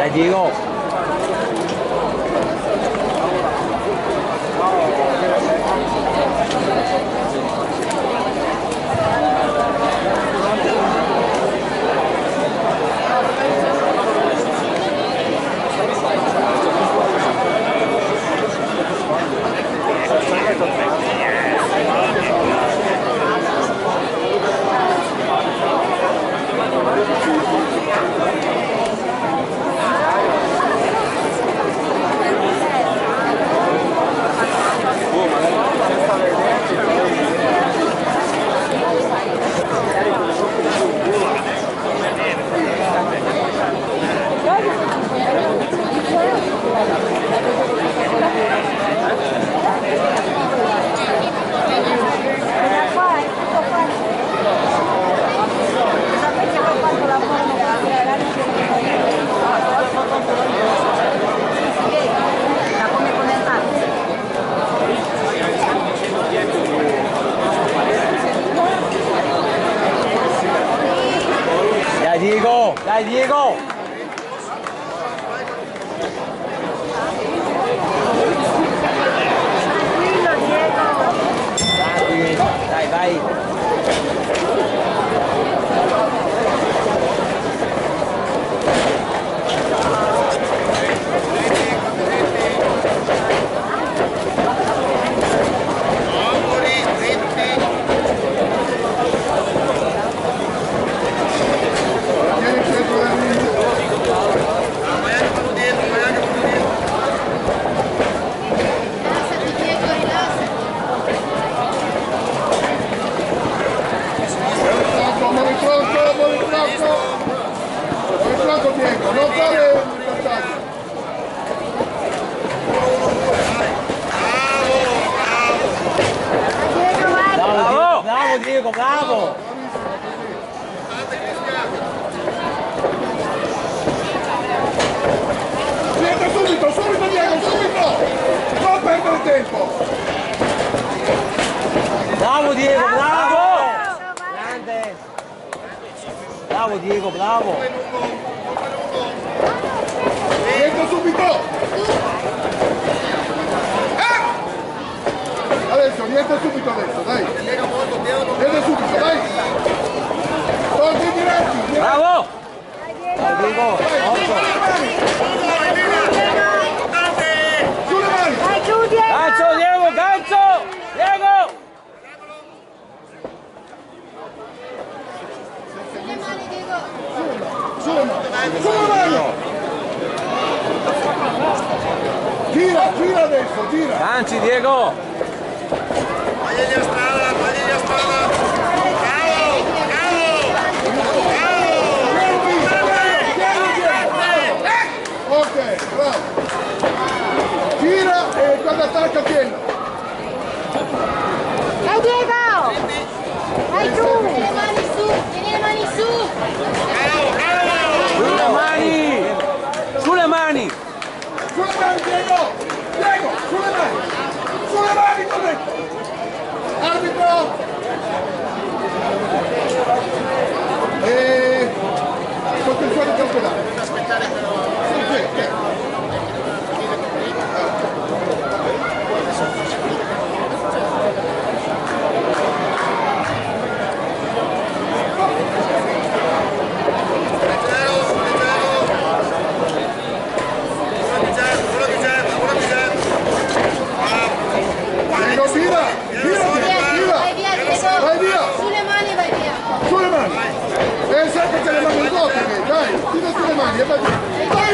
Dai Diego! Dai Diego! Dai Diego! Dai, vai! Bravo Diego, bravo! Siete subito Diego, subito! Non perdere tempo! Bravo Diego, bravo! Grande! Bravo Diego, bravo! Niente subito! Adesso, niente subito adesso, dai! Niente subito, dai! Torni diretti! Bravo! Dai Diego, otto! Sulle mani! Calcio Diego, calcio! Diego! Sulle mani! Gira adesso, gira! Lanci Diego! Tagli la strada! Ok, bravo! Gira e quando attacca tieni! Dai Diego! Vai tu! Tieni le mani su! Sulle mani! Sulle mani! Sulle mani Diego! Diego, sulle mani! Sulle mani, corretto! Arbitro! Contenzione cautelare! Aspettare però. Vai via! Sulle mani vai via! Sulle mani! Sempre che le mani in bocca, dai! Tira sulle mani e vai via!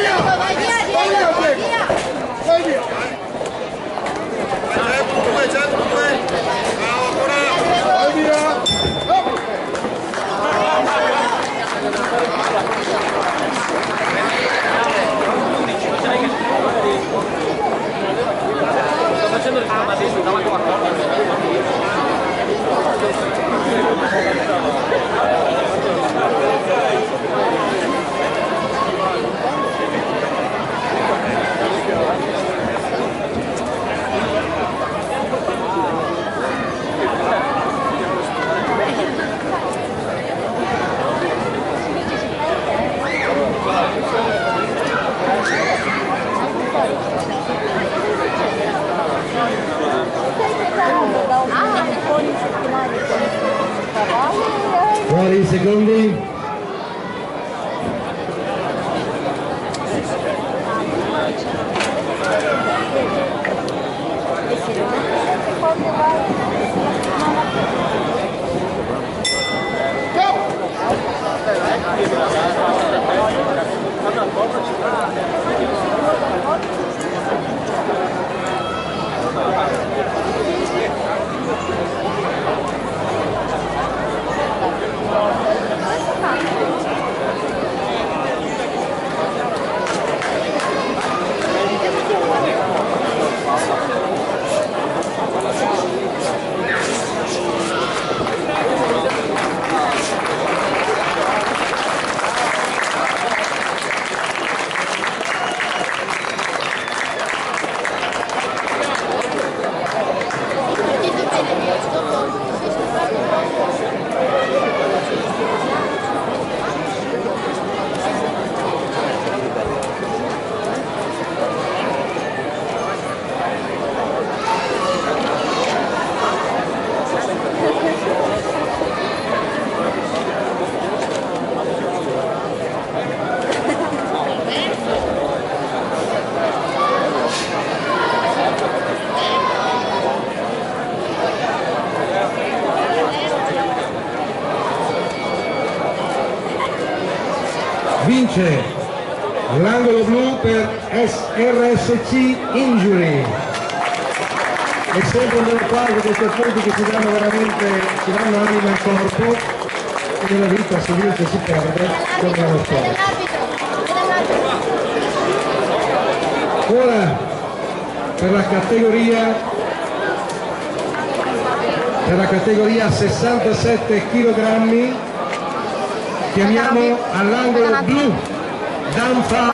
Vince l'angolo blu per RSC Injury. È sempre un bel quadro questi atleti che ci danno veramente, ci danno anima al corpo e nella vita si vince e si perde come nello sport. Ora per la categoria 67 kg chiamiamo all'angolo blu Danfa